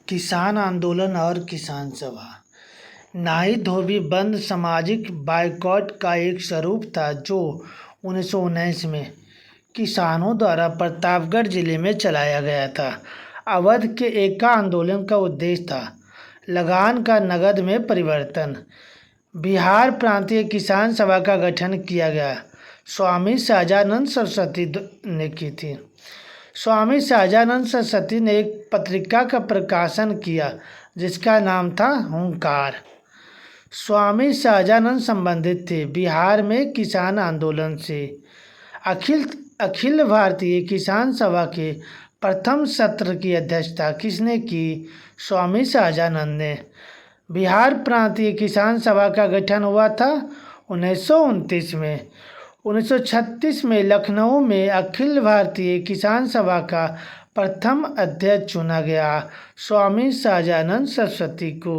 किसान आंदोलन और किसान सभा। नाई धोबी बंद सामाजिक बायकॉट का एक स्वरूप था जो 1919 में किसानों द्वारा प्रतापगढ़ जिले में चलाया गया था। अवध के एका आंदोलन का उद्देश्य था लगान का नगद में परिवर्तन। बिहार प्रांतीय किसान सभा का गठन किया गया। स्वामी सहजानंद सरस्वती ने की थी। स्वामी सहजानंद सरस्वती ने एक पत्रिका का प्रकाशन किया जिसका नाम था हुंकार। स्वामी सहजानंद संबंधित थे बिहार में किसान आंदोलन से। अखिल भारतीय किसान सभा के प्रथम सत्र की अध्यक्षता किसने की? स्वामी सहजानंद ने। बिहार प्रांतीय किसान सभा का गठन हुआ था 1929 में। 1936 में लखनऊ में अखिल भारतीय किसान सभा का प्रथम अध्यक्ष चुना गया स्वामी सहजानंद सरस्वती को।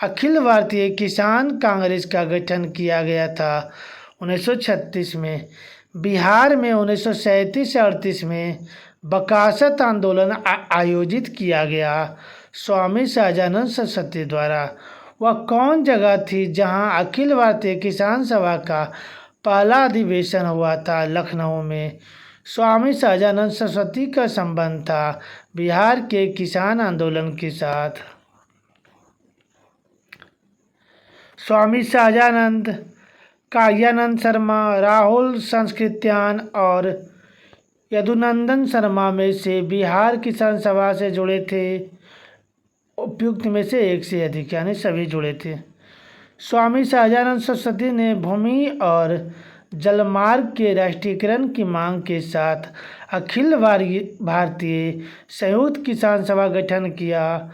अखिल भारतीय किसान कांग्रेस का गठन किया गया था 1936 में। बिहार में 1937-38 में बकासत आंदोलन आयोजित किया गया स्वामी सहजानंद सरस्वती द्वारा। वह कौन जगह थी जहां अखिल भारतीय किसान सभा का पहला अधिवेशन हुआ था? लखनऊ में। स्वामी सहजानंद सरस्वती का संबंध था बिहार के किसान आंदोलन के साथ। स्वामी सहजानंद, कायानंद शर्मा, राहुल संस्कृत्यान और यदुनंदन शर्मा में से बिहार किसान सभा से जुड़े थे। उपयुक्त में से एक से अधिक यानी सभी जुड़े थे। स्वामी सहजानंद सरस्वती ने भूमि और जलमार्ग के राष्ट्रीयकरण की मांग के साथ अखिल भारतीय संयुक्त किसान सभा गठन किया।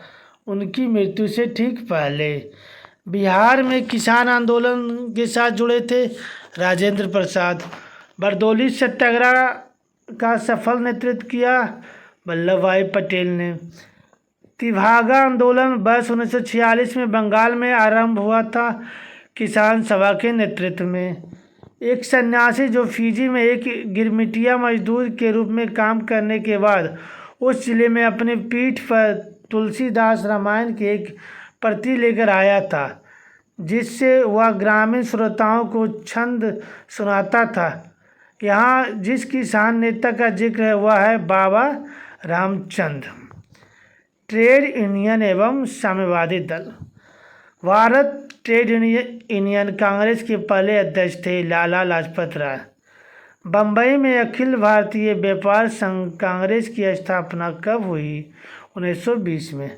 उनकी मृत्यु से ठीक पहले बिहार में किसान आंदोलन के साथ जुड़े थे राजेंद्र प्रसाद। बरदौली सत्याग्रह का सफल नेतृत्व किया वल्लभ भाई पटेल ने। तिभागा आंदोलन वर्ष 1946 में बंगाल में आरंभ हुआ था किसान सभा के नेतृत्व में। एक सन्यासी जो फिजी में एक गिरमिटिया मजदूर के रूप में काम करने के बाद उस जिले में अपने पीठ पर तुलसीदास रामायण की एक प्रति लेकर आया था जिससे वह ग्रामीण श्रोताओं को छंद सुनाता था। यहाँ जिस किसान नेता का जिक्र है वह है बाबा रामचंद। ट्रेड यूनियन एवं साम्यवादी दल। भारत ट्रेड यूनियन कांग्रेस के पहले अध्यक्ष थे लाला लाजपत राय। बम्बई में अखिल भारतीय व्यापार संघ कांग्रेस की स्थापना कब हुई? 1920 में।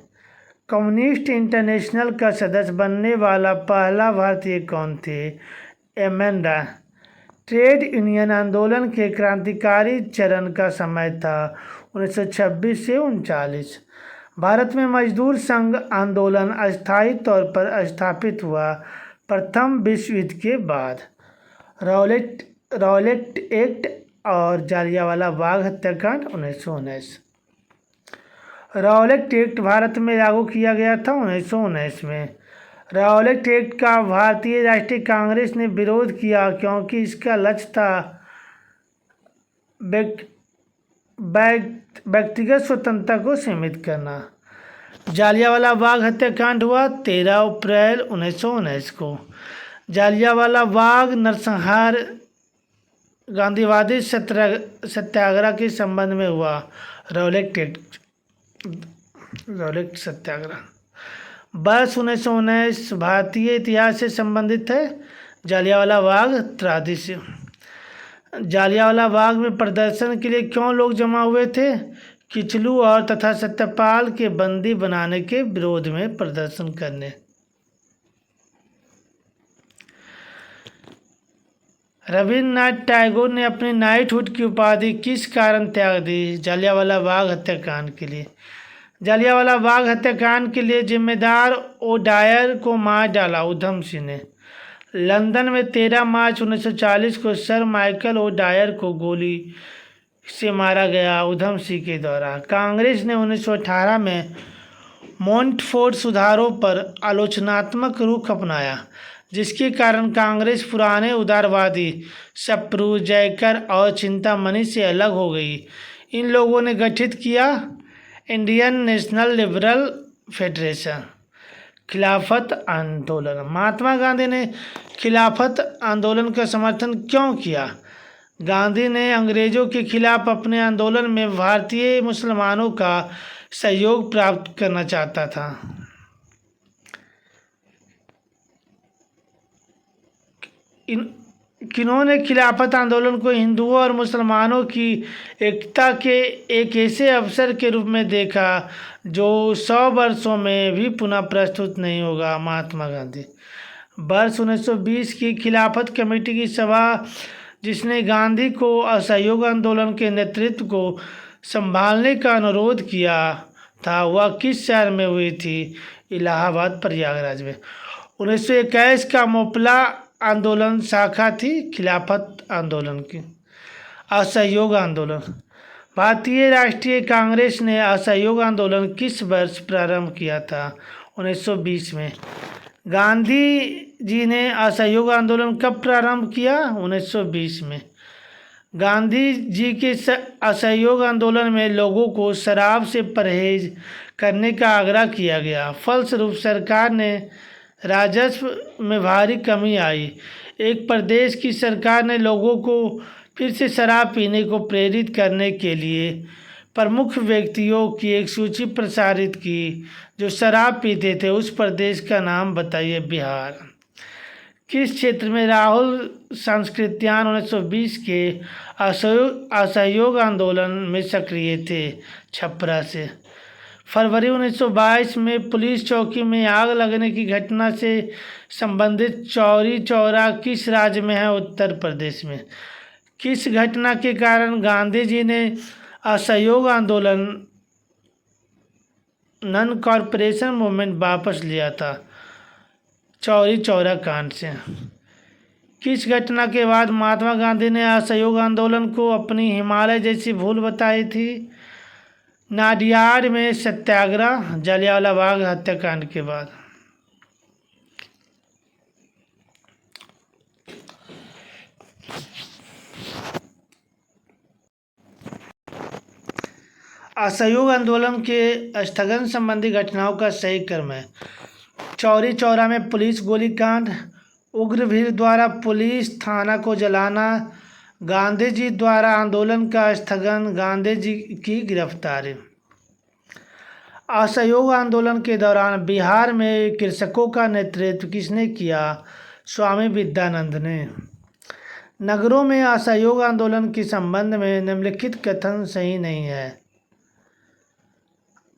कम्युनिस्ट इंटरनेशनल का सदस्य बनने वाला पहला भारतीय कौन थे? एम.एन. राय। ट्रेड यूनियन आंदोलन के क्रांतिकारी चरण का समय था 1926 से 1939। भारत में मजदूर संघ आंदोलन अस्थायी तौर पर स्थापित हुआ प्रथम विश्व युद्ध के बाद। रॉलेट एक्ट और जालियांवाला बाग हत्याकांड 1919। रॉलेट एक्ट भारत में लागू किया गया था 1919 में। रॉलेट एक्ट का भारतीय राष्ट्रीय कांग्रेस ने विरोध किया क्योंकि इसका लक्ष्य था व्यक्तिगत स्वतंत्रता को सीमित करना। जालियांवाला बाग हत्याकांड हुआ 13 अप्रैल 1919 को। जालियांवाला बाग नरसंहार गांधीवादी सत्याग्रह के संबंध में हुआ। रॉलेट सत्याग्रह वर्ष 1919 भारतीय इतिहास से संबंधित है। जालियांवाला बाग त्रादिश। जालियांवाला बाग में प्रदर्शन के लिए क्यों लोग जमा हुए थे? किचलू और तथा सत्यपाल के बंदी बनाने के विरोध में प्रदर्शन करने। रविन्द्रनाथ टैगोर ने अपनी नाइटहुड की उपाधि किस कारण त्याग दी? जालियांवाला बाग हत्याकांड के लिए। जालियांवाला बाग हत्याकांड के लिए जिम्मेदार ओडायर को मार डाला उधम सिंह ने। लंदन में 13 मार्च 1940 को सर माइकल ओडायर को गोली से मारा गया उधम सिंह के द्वारा। कांग्रेस ने 1918 में मोंटफोर्ट सुधारों पर आलोचनात्मक रुख अपनाया जिसके कारण कांग्रेस पुराने उदारवादी सप्रू, जयकर और चिंतामणि से अलग हो गई। इन लोगों ने गठित किया इंडियन नेशनल लिबरल फेडरेशन। खिलाफत आंदोलन। महात्मा गांधी ने खिलाफत आंदोलन का समर्थन क्यों किया? गांधी ने अंग्रेजों के खिलाफ अपने आंदोलन में भारतीय मुसलमानों का सहयोग प्राप्त करना चाहता था। किन्होंने खिलाफत आंदोलन को हिंदुओं और मुसलमानों की एकता के एक ऐसे अवसर के रूप में देखा जो 100 वर्षों में भी पुनः प्रस्तुत नहीं होगा? महात्मा गांधी। वर्ष 1920 की खिलाफत कमेटी की सभा, जिसने गांधी को असहयोग आंदोलन के नेतृत्व को संभालने का अनुरोध किया था, वह किस शहर में हुई थी? इलाहाबाद, प्रयागराज में। 1921 का मोपला आंदोलन शाखा थी खिलाफत आंदोलन की। असहयोग आंदोलन। भारतीय राष्ट्रीय कांग्रेस ने असहयोग आंदोलन किस वर्ष प्रारंभ किया था? 1920 में। गांधी जी ने असहयोग आंदोलन कब प्रारंभ किया? 1920 में। गांधी जी के असहयोग आंदोलन में लोगों को शराब से परहेज करने का आग्रह किया गया। फलस्वरूप सरकार ने राजस्व में भारी कमी आई। एक प्रदेश की सरकार ने लोगों को फिर से शराब पीने को प्रेरित करने के लिए प्रमुख व्यक्तियों की एक सूची प्रसारित की जो शराब पीते थे। उस प्रदेश का नाम बताइए। बिहार। किस क्षेत्र में राहुल सांस्कृत्यान 1920 के असहयोग आंदोलन में सक्रिय थे? छपरा से। फरवरी 1922 में पुलिस चौकी में आग लगने की घटना से संबंधित चौरी चौरा किस राज्य में है? उत्तर प्रदेश में। किस घटना के कारण गांधी जी ने असहयोग आंदोलन नॉन कॉरपोरेशन मूवमेंट वापस लिया था? चौरी चौरा कांड से। किस घटना के बाद महात्मा गांधी ने असहयोग आंदोलन को अपनी हिमालय जैसी भूल बताई थी? नाडियाड में सत्याग्रह, जलियांवाला बाग हत्याकांड के बाद। असहयोग आंदोलन के स्थगन संबंधी घटनाओं का सही क्रम है। चौरी चौरा में पुलिस गोलीकांड, उग्र भीड़ द्वारा पुलिस थाना को जलाना, गांधी जी द्वारा आंदोलन का स्थगन, गांधी जी की गिरफ्तारी। असहयोग आंदोलन के दौरान बिहार में कृषकों का नेतृत्व किसने किया? स्वामी विद्यानंद ने। नगरों में असहयोग आंदोलन के संबंध में निम्नलिखित कथन सही नहीं है।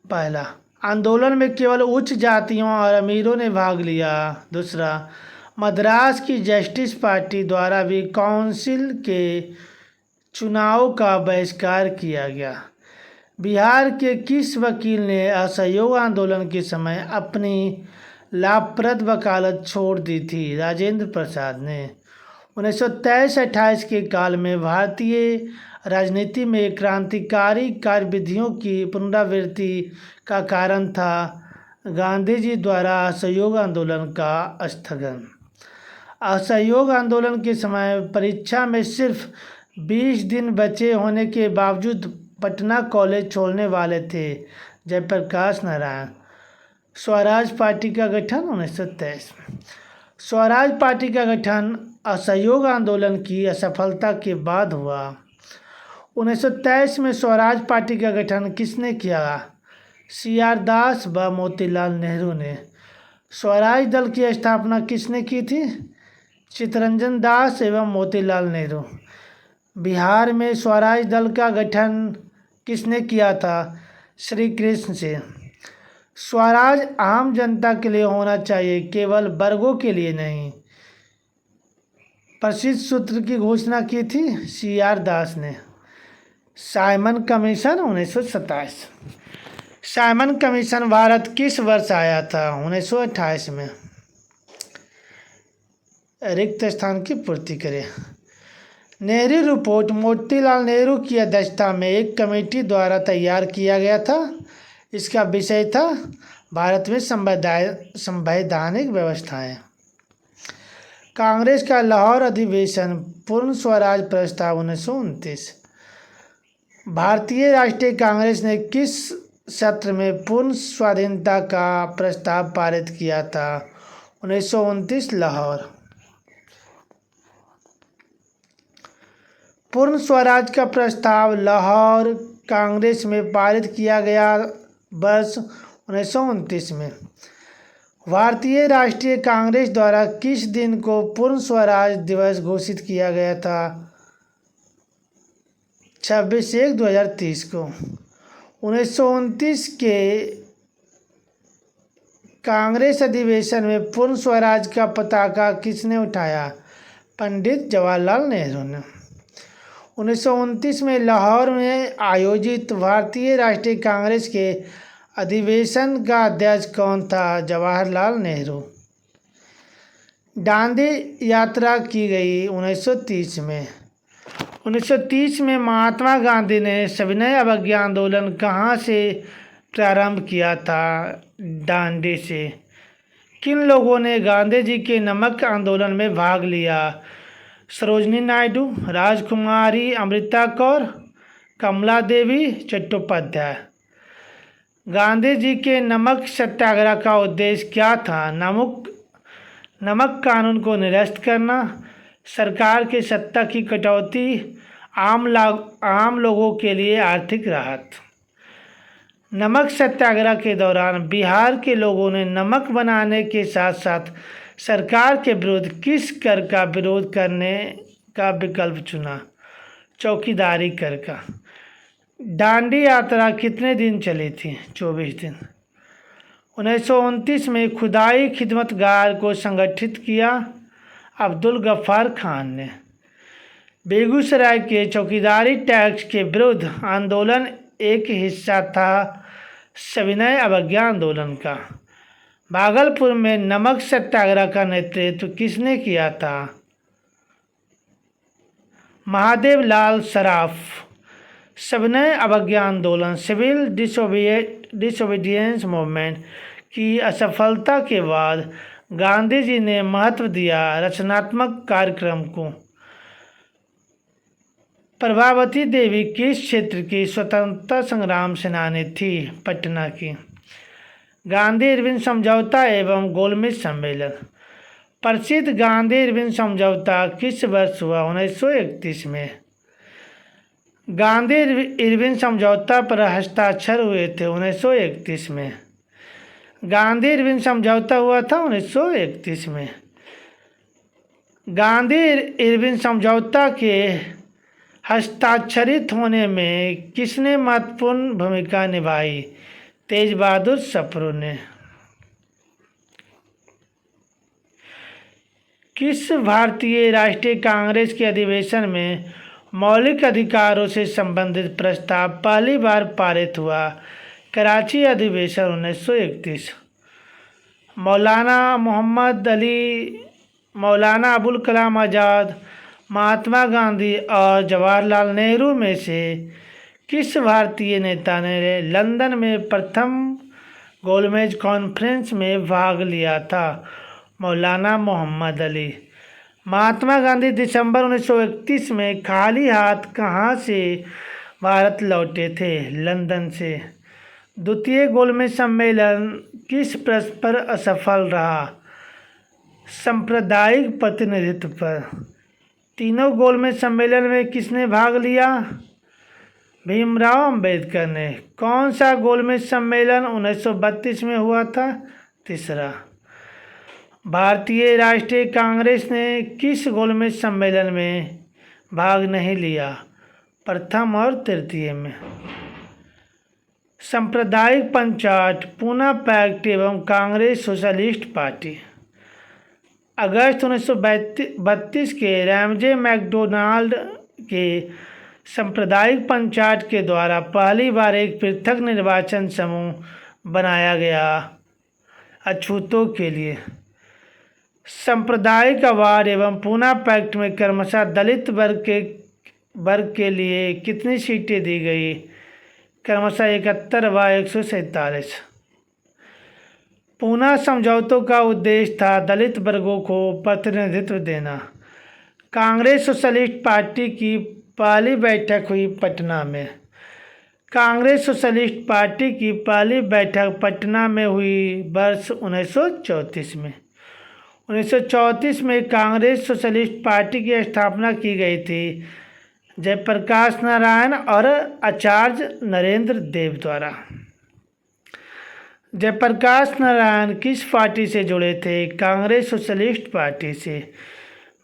पहला, आंदोलन में केवल उच्च जातियों और अमीरों ने भाग लिया। दूसरा, मद्रास की जस्टिस पार्टी द्वारा भी काउंसिल के चुनाव का बहिष्कार किया गया। बिहार के किस वकील ने असहयोग आंदोलन के समय अपनी लाभप्रद वकालत छोड़ दी थी? राजेंद्र प्रसाद ने। 1923-28 के काल में भारतीय राजनीति में क्रांतिकारी कार्यविधियों की पुनरावृत्ति का कारण था गांधी जी द्वारा असहयोग आंदोलन का स्थगन। असहयोग आंदोलन के समय परीक्षा में सिर्फ 20 दिन बचे होने के बावजूद पटना कॉलेज छोड़ने वाले थे जयप्रकाश नारायण। स्वराज पार्टी का गठन 1923 में। स्वराज पार्टी का गठन असहयोग आंदोलन की असफलता के बाद हुआ। 1923 में स्वराज पार्टी का गठन किसने किया? CR दास व मोतीलाल नेहरू ने। स्वराज दल की स्थापना किसने की थी? चित्तरंजन दास एवं मोतीलाल नेहरू। बिहार में स्वराज दल का गठन किसने किया था? श्री कृष्ण से। स्वराज आम जनता के लिए होना चाहिए, केवल वर्गों के लिए नहीं, प्रसिद्ध सूत्र की घोषणा की थी CR दास ने। Simon commission 1927। Simon commission Bharat किस वर्ष आया था? 1928 में। रिक्त स्थान की पूर्ति करें। नेहरू रिपोर्ट मोतीलाल नेहरू की अध्यक्षता में एक कमेटी द्वारा तैयार किया गया था। इसका विषय था भारत में संवैधानिक व्यवस्थाएं। कांग्रेस का लाहौर अधिवेशन, पूर्ण स्वराज प्रस्ताव 1929। भारतीय राष्ट्रीय कांग्रेस ने किस सत्र में पूर्ण स्वाधीनता का प्रस्ताव पारित किया था? 1929 लाहौर। पूर्ण स्वराज का प्रस्ताव लाहौर कांग्रेस में पारित किया गया वर्ष 1929 में। भारतीय राष्ट्रीय कांग्रेस द्वारा किस दिन को पूर्ण स्वराज दिवस घोषित किया गया था? 26/1/2030 को। 1929 के कांग्रेस अधिवेशन में पूर्ण स्वराज का पताका किसने उठाया? पंडित जवाहरलाल नेहरू ने। 1929 में लाहौर में आयोजित भारतीय राष्ट्रीय कांग्रेस के अधिवेशन का अध्यक्ष कौन था? जवाहरलाल नेहरू। दांडी यात्रा की गई 1930 में। 1930 में महात्मा गांधी ने सविनय अवज्ञा आंदोलन कहाँ से प्रारंभ किया था? दांडी से। किन लोगों ने गांधी जी के नमक आंदोलन में भाग लिया? सरोजिनी नायडू, राजकुमारी अमृता कौर, कमला देवी चट्टोपाध्याय। गांधी जी के नमक सत्याग्रह का उद्देश्य क्या था? नमक कानून को निरस्त करना, सरकार के सत्ता की कटौती, आम लोगों के लिए आर्थिक राहत। नमक सत्याग्रह के दौरान बिहार के लोगों ने नमक बनाने के साथ साथ सरकार के विरुद्ध किस कर का विरोध करने का विकल्प चुना? चौकीदारी कर का। दांडी यात्रा कितने दिन चली थी? 24 दिन। 1929 में खुदाई खिदमतगार को संगठित किया अब्दुल गफ्फार खान ने। बेगूसराय के चौकीदारी टैक्स के विरुद्ध आंदोलन एक हिस्सा था सविनय अवज्ञा आंदोलन का। भागलपुर में नमक सत्याग्रह का नेतृत्व किसने किया था? महादेव लाल सराफ। सविनय अवज्ञा आंदोलन सिविल डिसोबीडियंस मूवमेंट की असफलता के बाद गांधी जी ने महत्व दिया रचनात्मक कार्यक्रम को। प्रभावती देवी किस क्षेत्र की स्वतंत्रता संग्राम सेनानी थी? पटना की। गांधी इरविन समझौता एवं गोलमेज सम्मेलन। प्रसिद्ध गांधी इरविन समझौता किस वर्ष हुआ? 1931 में। गांधी इरविन समझौता पर हस्ताक्षर हुए थे 1931 में। गांधी इरविन समझौता हुआ था 1931 में। गांधी इरविन समझौता के हस्ताक्षरित होने में किसने महत्वपूर्ण भूमिका निभाई? तेज बहादुर सप्रू ने। किस भारतीय राष्ट्रीय कांग्रेस के अधिवेशन में मौलिक अधिकारों से संबंधित प्रस्ताव पहली बार पारित हुआ? कराची अधिवेशन 1931। मौलाना मोहम्मद अली, मौलाना अबुल कलाम आज़ाद, महात्मा गांधी और जवाहरलाल नेहरू में से किस भारतीय नेता ने लंदन में प्रथम गोलमेज कॉन्फ्रेंस में भाग लिया था? मौलाना मोहम्मद अली। महात्मा गांधी दिसंबर 1931 में खाली हाथ कहाँ से भारत लौटे थे? लंदन से। द्वितीय गोलमेज सम्मेलन किस प्रश्न पर असफल रहा? सांप्रदायिक प्रतिनिधित्व पर। तीनों गोलमेज सम्मेलन में किसने भाग लिया? भीमराव अंबेडकर ने। कौन सा गोलमेज सम्मेलन 1932 में हुआ था? तीसरा। भारतीय राष्ट्रीय कांग्रेस ने किस गोलमेज सम्मेलन में भाग नहीं लिया? प्रथम और तृतीय में। सांप्रदायिक पंचायत, पूना पैक्ट एवं कांग्रेस सोशलिस्ट पार्टी। अगस्त 1932 के रैमजे मैकडोनाल्ड के सांप्रदायिक पंचायत के द्वारा पहली बार एक पृथक निर्वाचन समूह बनाया गया अछूतों के लिए। सांप्रदायिक आवार एवं पूना पैक्ट में क्रमशः दलित वर्ग के लिए कितनी सीटें दी गई? क्रमशः 71 व 147। पूना समझौतों का उद्देश्य था दलित वर्गों को प्रतिनिधित्व देना। कांग्रेस सोशलिस्ट पार्टी की पहली बैठक हुई पटना में। कांग्रेस सोशलिस्ट पार्टी की पहली बैठक पटना में हुई वर्ष 1934 में। 1934 में कांग्रेस सोशलिस्ट पार्टी की स्थापना की गई थी जयप्रकाश नारायण और आचार्य नरेंद्र देव द्वारा। जयप्रकाश नारायण किस पार्टी से जुड़े थे? कांग्रेस सोशलिस्ट पार्टी से।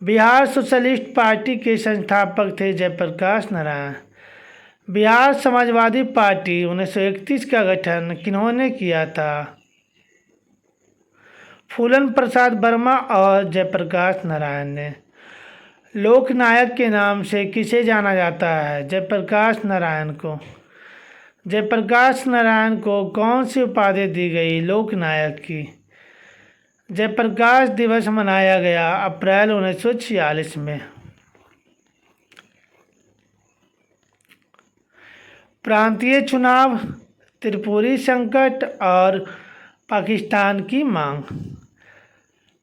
बिहार सोशलिस्ट पार्टी के संस्थापक थे जयप्रकाश नारायण। बिहार समाजवादी पार्टी 1931 का गठन किन्होंने किया था? फूलन प्रसाद वर्मा और जयप्रकाश नारायण ने। लोकनायक के नाम से किसे जाना जाता है? जयप्रकाश नारायण को। जयप्रकाश नारायण को कौन सी उपाधि दी गई लोकनायक की? जयप्रकाश दिवस मनाया गया अप्रैल 1946 में। प्रांतीय चुनाव, त्रिपुरी संकट और पाकिस्तान की मांग।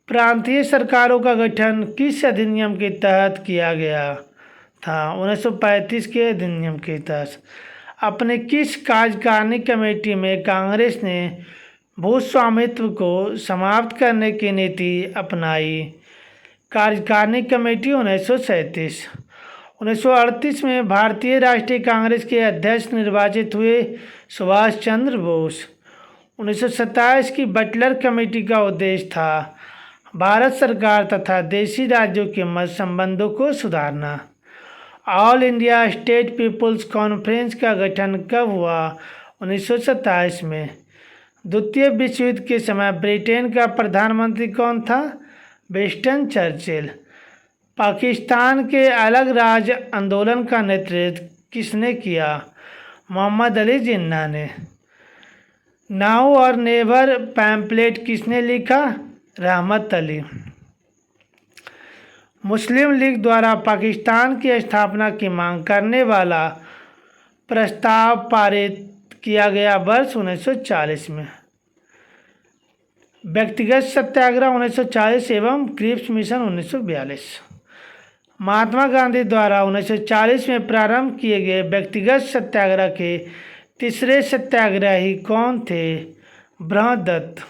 प्रांतीय सरकारों का गठन किस अधिनियम के तहत किया गया था? 1935 के अधिनियम के तहत। अपने किस कार्यकारिणी कमेटी में कांग्रेस ने भूस्वामित्व को समाप्त करने की नीति अपनाई? कार्यकारिणी कमेटी 1937। 1938 में भारतीय राष्ट्रीय कांग्रेस के अध्यक्ष निर्वाचित हुए सुभाष चंद्र बोस। 1927 की बटलर कमेटी का उद्देश्य था भारत सरकार तथा देशी राज्यों के मध्य संबंधों को सुधारना। All India State People's Conference का गठन कब हुआ? 1927 में। द्वितीय विश्व युद्ध के समय ब्रिटेन का प्रधानमंत्री कौन था? Winston Churchill. पाकिस्तान के अलग राज्य आंदोलन का नेतृत्व किसने किया? मोहम्मद अली जिन्ना ने। नाउ और नेवर पैम्पलेट किसने लिखा? रहमत अली। मुस्लिम लीग द्वारा पाकिस्तान की स्थापना की मांग करने वाला प्रस्ताव पारित किया गया वर्ष 1940 में। व्यक्तिगत सत्याग्रह 1940 एवं क्रिप्स मिशन 1942। महात्मा गांधी द्वारा 1940 में प्रारंभ किए गए व्यक्तिगत सत्याग्रह के तीसरे सत्याग्रही कौन थे? ब्रह्मदत्त।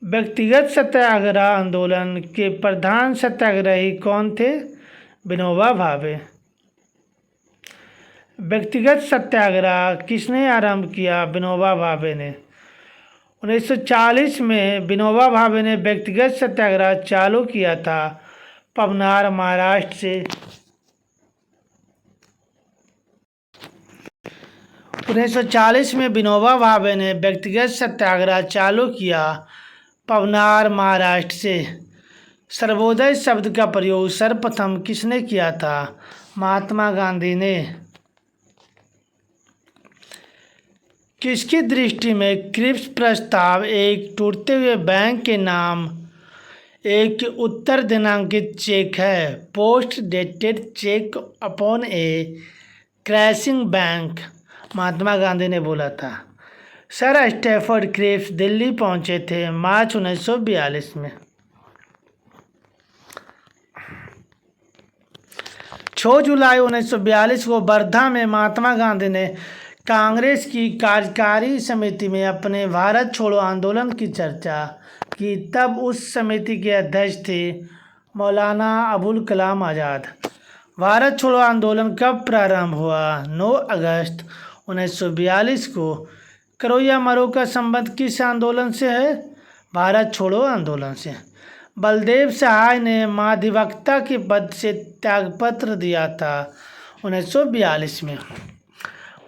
व्यक्तिगत सत्याग्रह आंदोलन के प्रधान सत्याग्रही कौन थे? विनोबा भावे। व्यक्तिगत सत्याग्रह किसने आरंभ किया? विनोबा भावे ने। 1940 में विनोबा भावे ने व्यक्तिगत सत्याग्रह चालू किया था पवनार, महाराष्ट्र से। 1940 में विनोबा भावे ने व्यक्तिगत सत्याग्रह चालू किया पवनार, महाराष्ट्र से। सर्वोदय शब्द का प्रयोग सर्वप्रथम किसने किया था? महात्मा गांधी ने। किसकी दृष्टि में क्रिप्स प्रस्ताव एक टूटते हुए बैंक के नाम एक उत्तर दिनांकित चेक है? पोस्ट डेटेड चेक अपॉन ए क्रैशिंग बैंक, महात्मा गांधी ने बोला था। सर स्टैफर्ड क्रिप्स दिल्ली पहुंचे थे मार्च 1942 में। 6 जुलाई 1942 को वर्धा में महात्मा गांधी ने कांग्रेस की कार्यकारी समिति में अपने भारत छोड़ो आंदोलन की चर्चा की। तब उस समिति के अध्यक्ष थे मौलाना अबुल कलाम आज़ाद। भारत छोड़ो आंदोलन कब प्रारंभ हुआ? 9 अगस्त 1942 को। करो या मरो का संबंध किस आंदोलन से है? भारत छोड़ो आंदोलन से। बलदेव सहाय ने महाधिवक्ता के पद से त्यागपत्र दिया था 1942 में।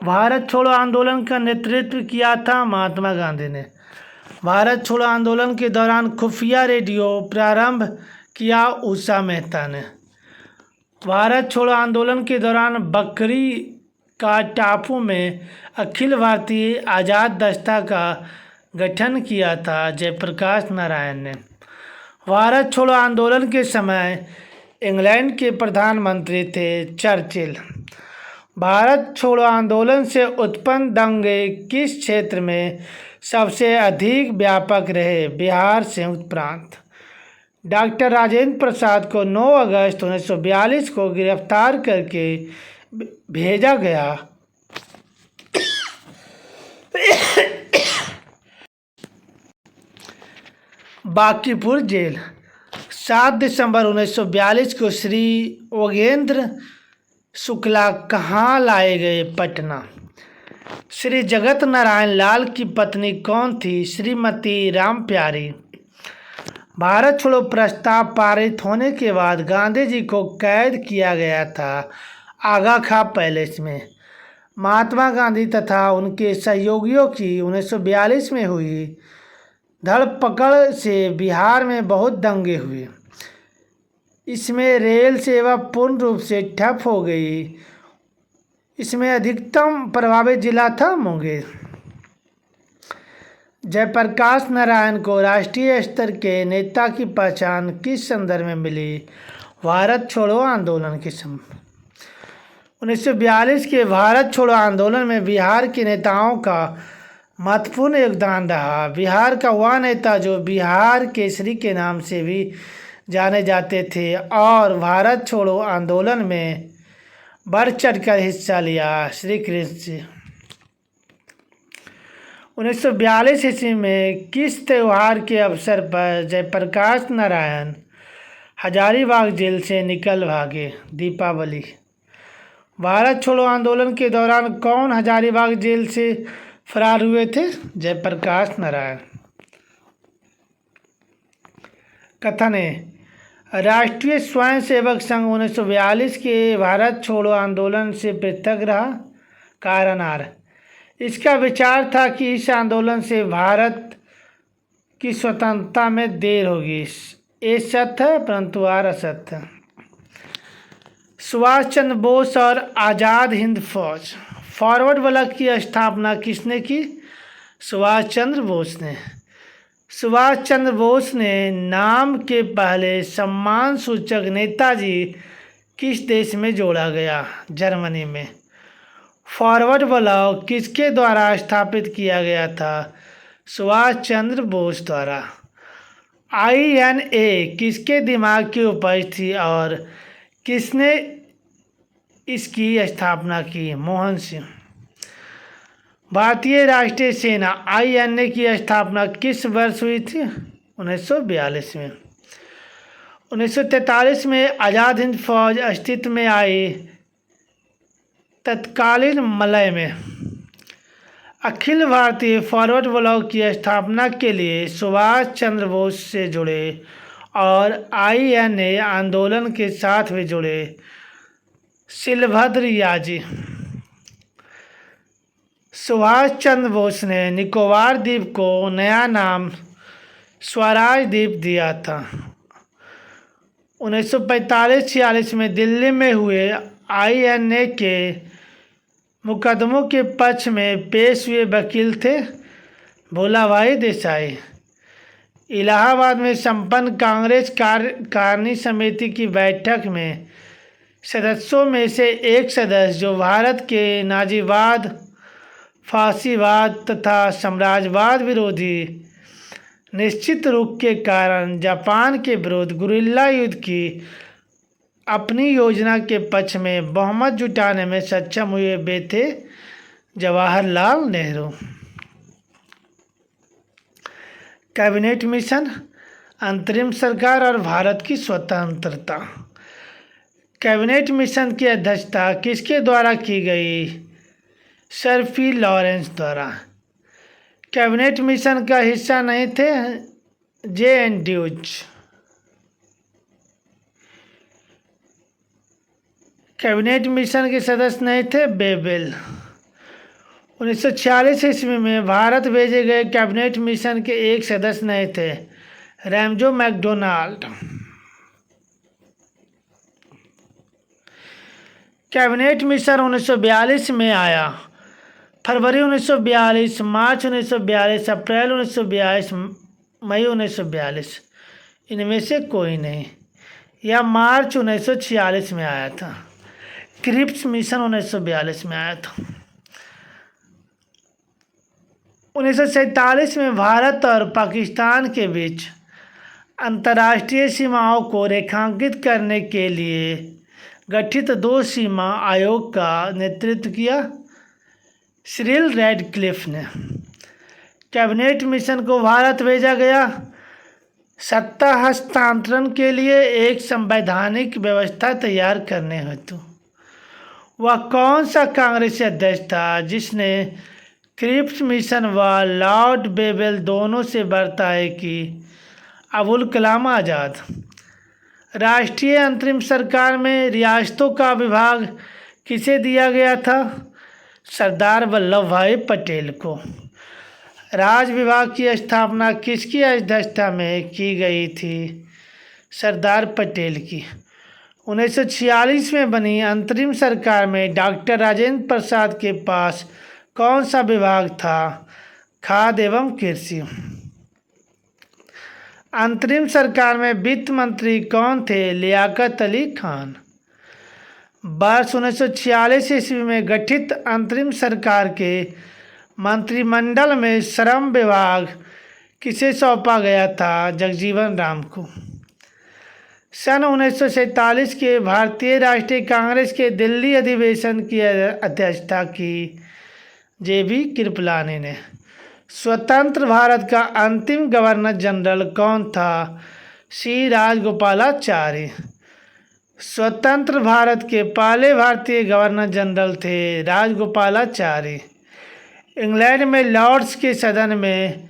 भारत छोड़ो आंदोलन का नेतृत्व किया था महात्मा गांधी ने। भारत छोड़ो आंदोलन के दौरान खुफिया रेडियो प्रारंभ किया उषा मेहता ने। भारत छोड़ो आंदोलन के दौरान बकरी का टापू में अखिल भारतीय आज़ाद दस्ता का गठन किया था जयप्रकाश नारायण ने। भारत छोड़ो आंदोलन के समय इंग्लैंड के प्रधानमंत्री थे चर्चिल। भारत छोड़ो आंदोलन से उत्पन्न दंगे किस क्षेत्र में सबसे अधिक व्यापक रहे? बिहार संयुक्त प्रांत। डॉक्टर राजेंद्र प्रसाद को 9 अगस्त 1942 को गिरफ्तार करके भेजा गया। बांकीपुर जेल। 7 दिसंबर 1942 को श्री योगेंद्र शुक्ला कहाँ लाए गए? पटना। श्री जगत नारायण लाल की पत्नी कौन थी? श्रीमती रामप्यारी। भारत छोड़ो प्रस्ताव पारित होने के बाद गांधी जी को कैद किया गया था आगा खां पैलेस में। महात्मा गांधी तथा उनके सहयोगियों की 1942 में हुई धरपकड़ से बिहार में बहुत दंगे हुए। इसमें रेल सेवा पूर्ण रूप से ठप हो गई। इसमें अधिकतम प्रभावित जिला था मुंगेर। जयप्रकाश नारायण को राष्ट्रीय स्तर के नेता की पहचान किस संदर्भ में मिली? भारत छोड़ो आंदोलन के समय। 1942 के भारत छोड़ो आंदोलन में बिहार के नेताओं का महत्वपूर्ण योगदान रहा। बिहार का वह नेता जो बिहार केसरी के नाम से भी जाने जाते थे और भारत छोड़ो आंदोलन में बढ़ चढ़कर हिस्सा लिया। श्री कृष्ण। 1942 ईस्वी में किस त्यौहार के अवसर पर जयप्रकाश नारायण हजारीबाग जेल से निकल भागे? दीपावली। भारत छोड़ो आंदोलन के दौरान कौन हजारीबाग जेल से फरार हुए थे? जयप्रकाश नारायण। कथन है राष्ट्रीय स्वयंसेवक संघ 1942 के भारत छोड़ो आंदोलन से पृथक रहा। कारण आर। इसका विचार था कि इस आंदोलन से भारत की स्वतंत्रता में देर होगी। ये सत्य है परंतु आर असत्य है। सुभाष चंद्र बोस और आज़ाद हिंद फौज फॉरवर्ड ब्लॉक की स्थापना किसने की? सुभाष चंद्र बोस ने। सुभाष चंद्र बोस ने नाम के पहले सम्मान सूचक नेताजी किस देश में जोड़ा गया? जर्मनी में। फॉरवर्ड ब्लॉक किसके द्वारा स्थापित किया गया था? सुभाष चंद्र बोस द्वारा। INA किसके दिमाग की उपज थी और किसने इसकी स्थापना की? मोहन सिंह। भारतीय राष्ट्रीय सेना INA की स्थापना किस वर्ष हुई थी? 1942 में। 1943 में आज़ाद हिंद फौज अस्तित्व में आई। तत्कालीन मलय में अखिल भारतीय फॉरवर्ड ब्लॉक की स्थापना के लिए सुभाष चंद्र बोस से जुड़े और INA आंदोलन के साथ भी जुड़े शिलभद्र याजी। सुभाष चंद्र बोस ने निकोबार द्वीप को नया नाम स्वराज द्वीप दिया था। 1945-46 में दिल्ली में हुए INA के मुकदमों के पक्ष में पेश हुए वकील थे भोलाभाई देसाई। इलाहाबाद में संपन्न कांग्रेस कार्यकारिणी समिति की बैठक में सदस्यों में से एक सदस्य जो भारत के नाजीवाद, फासीवाद तथा साम्राज्यवाद विरोधी निश्चित रुख के कारण जापान के विरुद्ध गुरिल्ला युद्ध की अपनी योजना के पक्ष में बहुमत जुटाने में सक्षम हुए वे थे जवाहरलाल नेहरू। कैबिनेट मिशन, अंतरिम सरकार और भारत की स्वतंत्रता। कैबिनेट मिशन की अध्यक्षता किसके द्वारा की गई? सर पी लॉरेंस द्वारा। कैबिनेट मिशन का हिस्सा नहीं थे JNDUs। कैबिनेट मिशन के सदस्य नहीं थे बेबेल। 1946 ईस्वी में भारत भेजे गए कैबिनेट मिशन के एक सदस्य नहीं थे रैमजो मैकडोनाल्ड। कैबिनेट मिशन 1942 में आया। फरवरी 1942, मार्च 1942, अप्रैल 1942, मई 1942। इनमें से कोई नहीं। यह मार्च 1946 में आया था। क्रिप्स मिशन 1942 में आया था। 1947 में भारत और पाकिस्तान के बीच अंतर्राष्ट्रीय सीमाओं को रेखांकित करने के लिए गठित 2 सीमा आयोग का नेतृत्व किया सिरिल रैडक्लिफ ने। कैबिनेट मिशन को भारत भेजा गया सत्ता हस्तांतरण के लिए एक संवैधानिक व्यवस्था तैयार करने हेतु वह कौन सा कांग्रेसी अध्यक्ष था जिसने क्रिप्स मिशन व लॉर्ड बेवेल दोनों से बरताए कि अबुल कलाम आज़ाद? राष्ट्रीय अंतरिम सरकार में रियासतों का विभाग किसे दिया गया था? सरदार वल्लभ भाई पटेल को। राज विभाग की स्थापना किसकी अध्यक्षता में की गई थी? सरदार पटेल की। 1946 में बनी अंतरिम सरकार में डॉक्टर राजेंद्र प्रसाद के पास कौन सा विभाग था? खाद्य एवं कृषि। अंतरिम सरकार में वित्त मंत्री कौन थे? लियाकत अली खान। वर्ष 1946 ईस्वी में गठित अंतरिम सरकार के मंत्रिमंडल में श्रम विभाग किसे सौंपा गया था? जगजीवन राम को। सन 1947 के भारतीय राष्ट्रीय कांग्रेस के दिल्ली अधिवेशन की अध्यक्षता की जेबी कृपलानी ने। स्वतंत्र भारत का अंतिम गवर्नर जनरल कौन था? सी राजगोपालाचारी। स्वतंत्र भारत के पहले भारतीय गवर्नर जनरल थे राजगोपालाचारी। इंग्लैंड में लॉर्ड्स के सदन में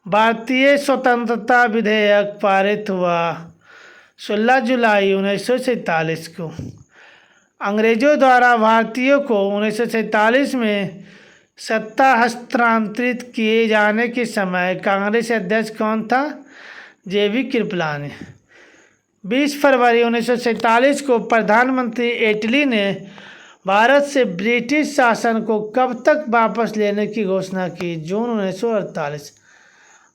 भारतीय स्वतंत्रता विधेयक पारित हुआ 16 जुलाई 1947 को। अंग्रेजों द्वारा भारतीयों को 1947 में सत्ता हस्तांतरित किए जाने के समय कांग्रेस अध्यक्ष कौन था? जेबी कृपलानी। 20 फरवरी 1947 को प्रधानमंत्री एटली ने भारत से ब्रिटिश शासन को कब तक वापस लेने की घोषणा की? जून 1948।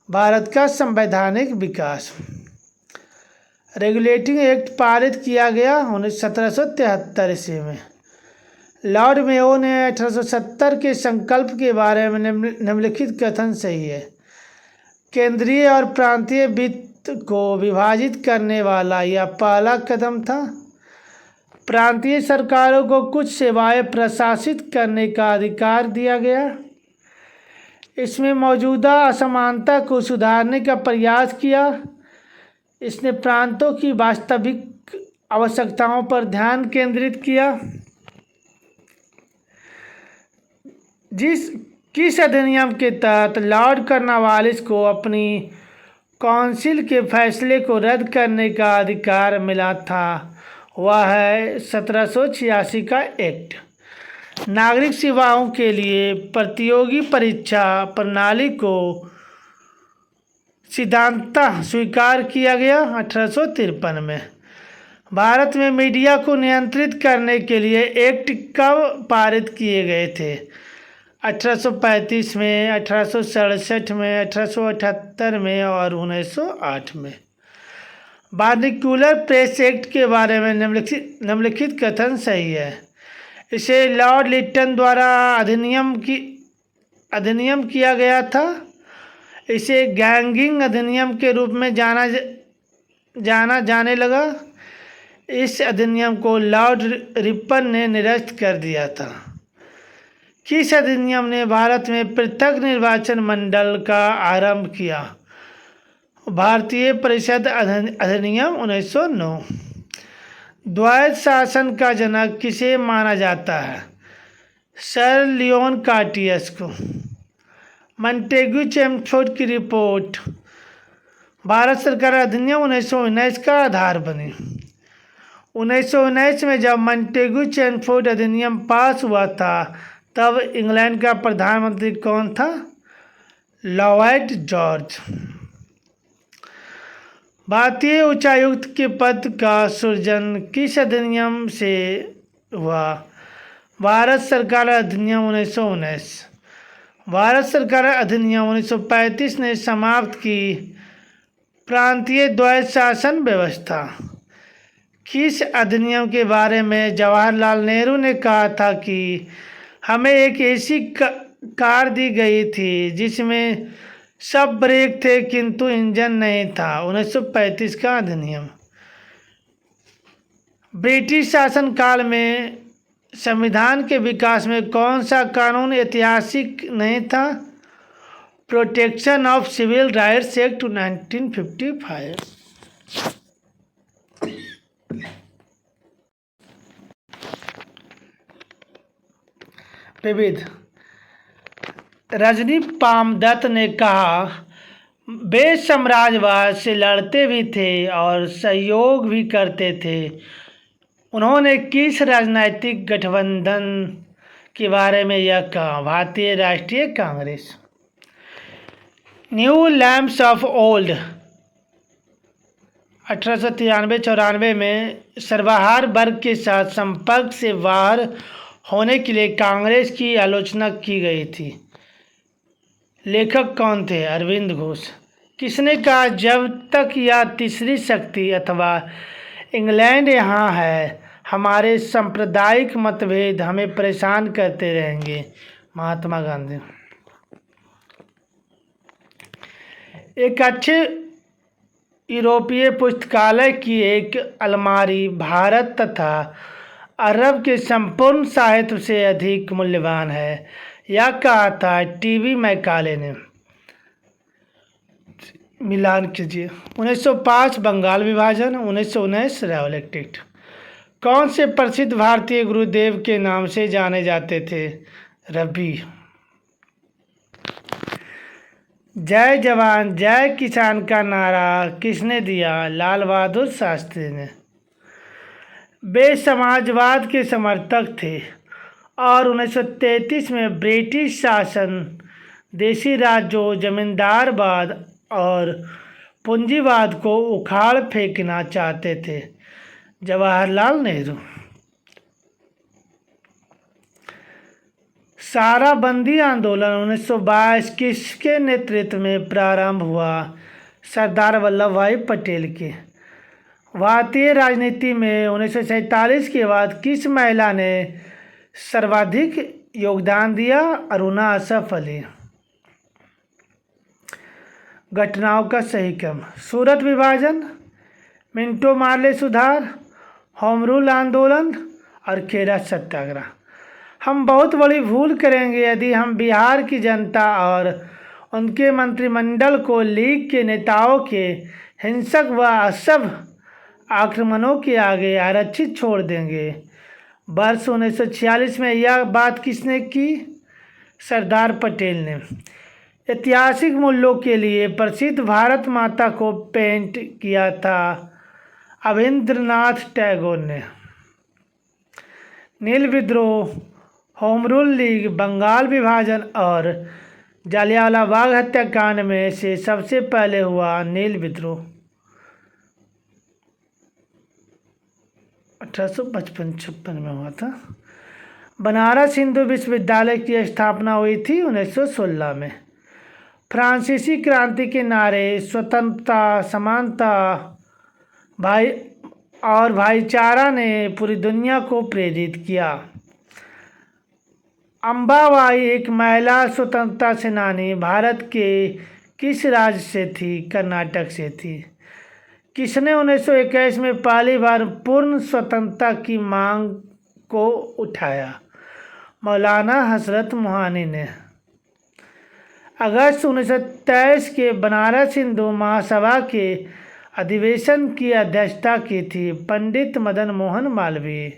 भारत का संवैधानिक विकास। रेगुलेटिंग एक्ट पारित किया गया 1773 ईस्वी में। लॉर्ड मेयो ने 1870 के संकल्प के बारे में निम्नलिखित कथन सही है? केंद्रीय और प्रांतीय वित्त को विभाजित करने वाला यह पहला कदम था। प्रांतीय सरकारों को कुछ सेवाएं प्रशासित करने का अधिकार दिया गया। इसमें मौजूदा असमानता को सुधारने का प्रयास किया। इसने प्रांतों की वास्तविक आवश्यकताओं पर ध्यान केंद्रित किया। किस अधिनियम के तहत लॉर्ड कॉर्नवालिस को अपनी काउंसिल के फैसले को रद्द करने का अधिकार मिला था? वह है 1786 का एक्ट। नागरिक सेवाओं के लिए प्रतियोगी परीक्षा प्रणाली को सिद्धांततः स्वीकार किया गया 1853 में। भारत में मीडिया को नियंत्रित करने के लिए एक्ट कब पारित किए गए थे? 1835 में, 1867 में, 1878 में और 1908 में। वर्नाक्युलर प्रेस एक्ट के बारे में निम्नलिखित कथन सही है? इसे लॉर्ड लिटन द्वारा अधिनियम किया गया था। इसे गैंगिंग अधिनियम के रूप में जाना जाने लगा। इस अधिनियम को लॉर्ड रिपन ने निरस्त कर दिया था। किस अधिनियम ने भारत में पृथक निर्वाचन मंडल का आरंभ किया? भारतीय परिषद अधिनियम 1909। द्वैध शासन का जनक किसे माना जाता है? सर लियोन कार्टियस को। मॉन्टेग्यू चेम्सफोर्ड की रिपोर्ट भारत सरकार अधिनियम 1919 का आधार बनी। 1919 में जब मॉन्टेग्यू चेम्सफोर्ड अधिनियम पास हुआ था तब इंग्लैंड का प्रधानमंत्री कौन था? Lloyd George. भारतीय उच्चायुक्त के पद का सृजन किस अधिनियम से हुआ? भारत सरकार अधिनियम 1919। भारत सरकार अधिनियम 1935 ने समाप्त की प्रांतीय द्वैध शासन व्यवस्था। किस अधिनियम के बारे में जवाहरलाल नेहरू ने कहा था कि हमें एक ऐसी कार दी गई थी जिसमें सब ब्रेक थे किंतु इंजन नहीं था? 1935 का अधिनियम। ब्रिटिश शासनकाल में संविधान के विकास में कौन सा कानून ऐतिहासिक नहीं था? Protection of Civil Rights Act 1955। विविध। रजनी पामदत्त ने कहा, वे साम्राज्यवाद से लड़ते भी थे और सहयोग भी करते थे। उन्होंने किस राजनीतिक गठबंधन के बारे में यह कहा? भारतीय राष्ट्रीय Congress. New lamps of old 1893-94 में सर्वहारा वर्ग के साथ संपर्क से बाहर होने के लिए कांग्रेस की आलोचना की गई थी। लेखक कौन थे? अरविंद घोष। किसने कहा, जब तक यह तीसरी शक्ति अथवा इंग्लैंड यहाँ है, हमारे सांप्रदायिक मतभेद हमें परेशान करते रहेंगे? महात्मा गांधी। एक अच्छे यूरोपीय पुस्तकालय की एक अलमारी भारत तथा अरब के संपूर्ण साहित्य से अधिक मूल्यवान है, यह कहा था टीवी मैकाले ने। मिलान कीजिए। 1905 बंगाल विभाजन, 1919 रेवलेक्ट एक्ट। कौन से प्रसिद्ध भारतीय गुरुदेव के नाम से जाने जाते थे? रवि। जय जवान जय किसान का नारा किसने दिया? लाल बहादुर शास्त्री ने। वे समाजवाद के समर्थक थे और 1933 में ब्रिटिश शासन, देशी राज्यों, जमींदारवाद और पूंजीवाद को उखाड़ फेंकना चाहते थे। जवाहरलाल नेहरू। साराबंदी आंदोलन 1922 किसके नेतृत्व में प्रारंभ हुआ? सरदार वल्लभ भाई पटेल के। भारतीय राजनीति में 1947 के बाद किस महिला ने सर्वाधिक योगदान दिया? अरुणा असफ अली। घटनाओं का सही क्रम। सूरत विभाजन, मिंटो मार्ले सुधार, होम रूल आंदोलन और खेड़ा सत्याग्रह। हम बहुत बड़ी भूल करेंगे यदि हम बिहार की जनता और उनके मंत्रिमंडल को लीग के नेताओं के हिंसक व असभ्य आक्रमणों के आगे आरक्षित छोड़ देंगे। वर्ष 1946 में यह बात किसने की? सरदार पटेल ने। ऐतिहासिक मूल्यों के लिए प्रसिद्ध भारत माता को पेंट किया था अविंद्रनाथ टैगोर ने। नील विद्रोह, होम रूल लीग, बंगाल विभाजन और जालियांवाला बाग हत्याकांड में से सबसे पहले हुआ नील विद्रोह। 1855-56 में हुआ था। बनारस हिंदू विश्वविद्यालय की स्थापना हुई थी 1916 में। फ्रांसीसी क्रांति के नारे स्वतंत्रता, समानता, भाईचारा ने पूरी दुनिया को प्रेरित किया। अंबाबाई एक महिला स्वतंत्रता सेनानी भारत के किस राज्य से थी? कर्नाटक से थी। किसने 1921 में पहली बार पूर्ण स्वतंत्रता की मांग को उठाया? मौलाना हजरत मोहानी ने। अगस्त 1923 के बनारस हिंदू महासभा के अधिवेशन की अध्यक्षता की थी पंडित मदन मोहन मालवीय।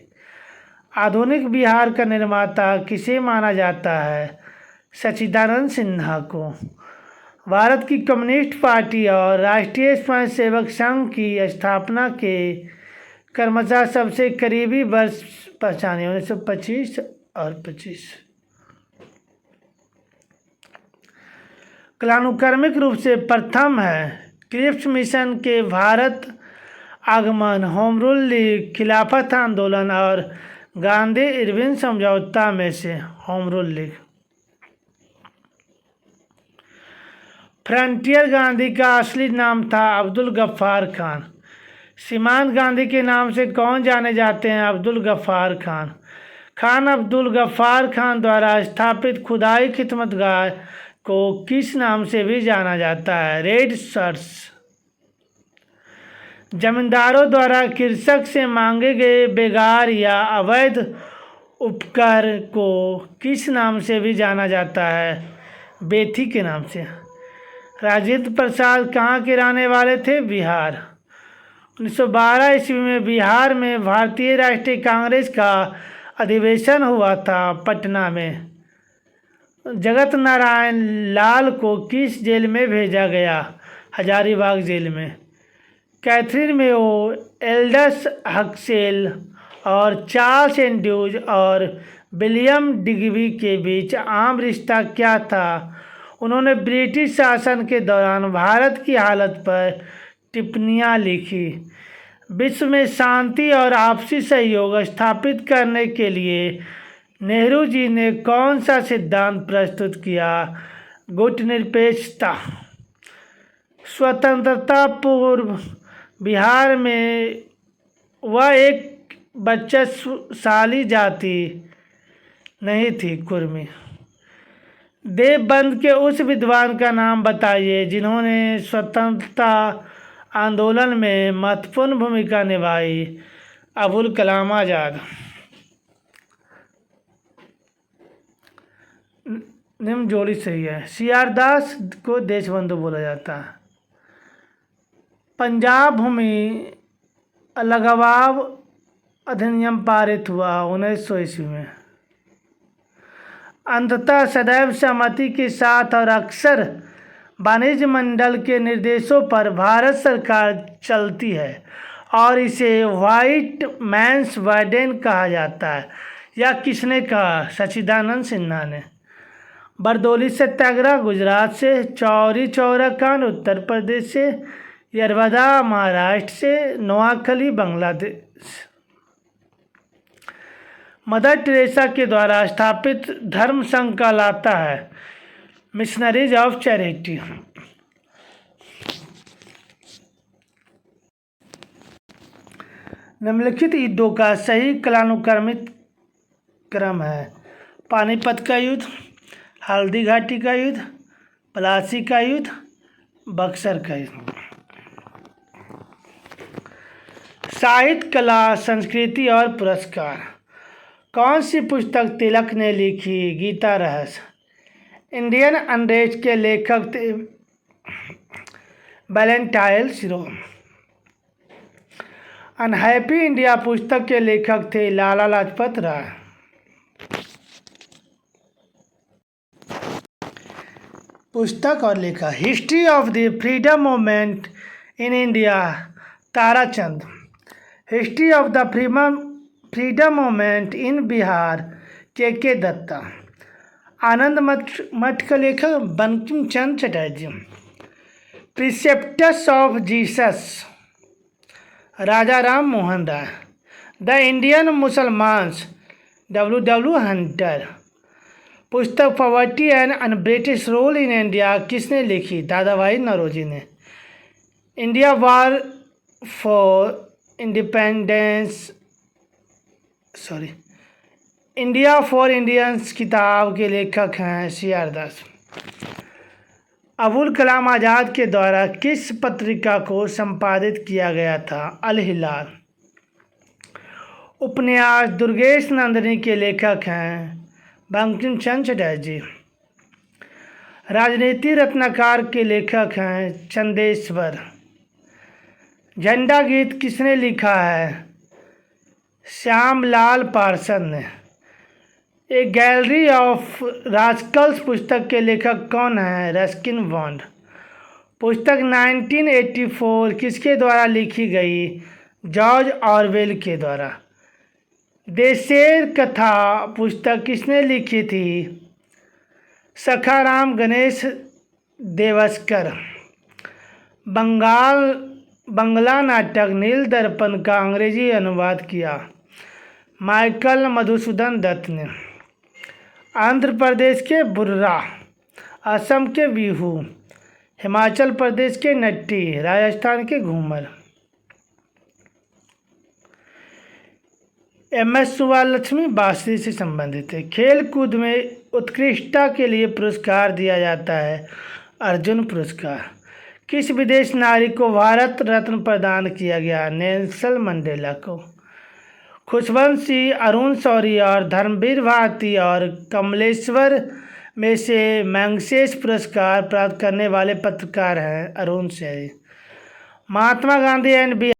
आधुनिक बिहार का निर्माता किसे माना जाता है? सच्चिदानंद सिन्हा को। भारत की कम्युनिस्ट पार्टी और राष्ट्रीय स्वयंसेवक संघ की स्थापना के क्रमशः सबसे करीबी वर्ष पहचाने 1925 और 25। कालानुक्रमिक रूप से प्रथम है क्रिप्स मिशन के भारत आगमन, होम रूल लीग, खिलाफत आंदोलन और गांधी इरविन समझौता में से home rule league. Frontier Gandhi का असली नाम था अब्दुल गफ्फार खान। सीमांत गांधी के नाम से कौन जाने जाते हैं? अब्दुल गफ्फार खान। खान अब्दुल गफ्फार खान द्वारा स्थापित खुदाई खिदमतगार को किस नाम से भी जाना जाता है? Red shirts. जमींदारों द्वारा कृषक से मांगे गए बेगार या अवैध उपकर को किस नाम से भी जाना जाता है? बेथी के नाम से। राजेंद्र प्रसाद कहाँ के रहने वाले थे? बिहार। 1912 ईस्वी में बिहार में भारतीय राष्ट्रीय कांग्रेस का अधिवेशन हुआ था पटना में। जगत नारायण लाल को किस जेल में भेजा गया? हजारीबाग जेल में। कैथरीन मेयो, एल्डस हक्सेल और चार्ल्स एंड्रूज और विलियम डिग्बी के बीच आम रिश्ता क्या था? उन्होंने ब्रिटिश शासन के दौरान भारत की हालत पर टिप्पणियाँ लिखी। विश्व में शांति और आपसी सहयोग स्थापित करने के लिए नेहरू जी ने कौन सा सिद्धांत प्रस्तुत किया? गुटनिरपेक्षता। स्वतंत्रता पूर्व बिहार में वह एक वर्चस्वशाली जाति नहीं थी, कुर्मी। देवबंद के उस विद्वान का नाम बताइए जिन्होंने स्वतंत्रता आंदोलन में महत्वपूर्ण भूमिका निभाई। अबुल कलाम आज़ाद। निम्न जोड़ी सही है। CR दास को देशबंधु बोला जाता है। पंजाब भूमि अलगाव अधिनियम पारित हुआ 1900 ईस्वी में। अंततः सदैव सहमति के साथ और अक्सर वाणिज्य मंडल के निर्देशों पर भारत सरकार चलती है और इसे व्हाइट मैन्स वार्डन कहा जाता है। यह किसने कहा? सच्चिदानंद सिन्हा ने। बरदौली सत्याग्रह गुजरात से, चौरी चौरा कांड उत्तर प्रदेश से, यरवदा महाराष्ट्र से, नोआखली बांग्लादेश। मदर टेरेसा के द्वारा स्थापित धर्म संघ कहलाता है मिशनरीज ऑफ चैरिटी। निम्नलिखित युद्धों का सही कालानुक्रमिक क्रम है? पानीपत का युद्ध, हल्दी घाटी का युद्ध, प्लासी का युद्ध, बक्सर का युद्ध। साहित्य, कला, संस्कृति और पुरस्कार। कौन सी पुस्तक तिलक ने लिखी? गीता रहस्य। इंडियन अनरेस्ट के लेखक थे वैलेंटाइन शिरो। अनहैप्पी इंडिया पुस्तक के लेखक थे लाला लाजपत राय। पुस्तक और लेखक। History of the freedom movement in India, Tarachand. History of the freedom movement in Bihar, K Datta. Anand Math का लेखक Bankim Chandra Chatterjee. Precepts of Jesus, Raja Ram Mohan Roy. The Indian Musalmans, W Hunter. पुस्तक poverty and British rule in India किसने लिखी? दादा भाई नौरोजी ने। India war for independence India for Indians किताब के लेखक हैं CR दास। अबुल कलाम आज़ाद के द्वारा किस पत्रिका को संपादित किया गया था? अल हिलाल। उपन्यास दुर्गेश नंदिनी के लेखक हैं बंकिम चंद्र चटर्जी। राजनीति रत्नाकर के लेखक हैं चंदेश्वर। झंडा गीत किसने लिखा है? श्यामलाल पार्षद ने। ए गैलरी ऑफ रास्कल्स पुस्तक के लेखक कौन है? Ruskin bond. पुस्तक 1984 किसके द्वारा लिखी गई? जॉर्ज ऑरवेल के द्वारा। देशेर कथा पुस्तक किसने लिखी थी? सखाराम गणेश देवस्कर। बंगला नाटक नील दर्पण का अंग्रेजी अनुवाद किया माइकल मधुसूदन दत्त ने। आंध्र प्रदेश के बुर्रा, असम के बिहू, हिमाचल प्रदेश के नट्टी, राजस्थान के घूमर। MS सुब्बालक्ष्मी बांसुरी से संबंधित है। खेल कूद में उत्कृष्टता के लिए पुरस्कार दिया जाता है अर्जुन पुरस्कार। किस विदेश नारी को भारत रत्न प्रदान किया गया? नेल्सन मंडेला को। खुशवंत सिंह, अरुण शौरी और धर्मवीर भारती और कमलेश्वर में से मैग्सेसे पुरस्कार प्राप्त करने वाले पत्रकार हैं अरुण सिंह। महात्मा गांधी एंड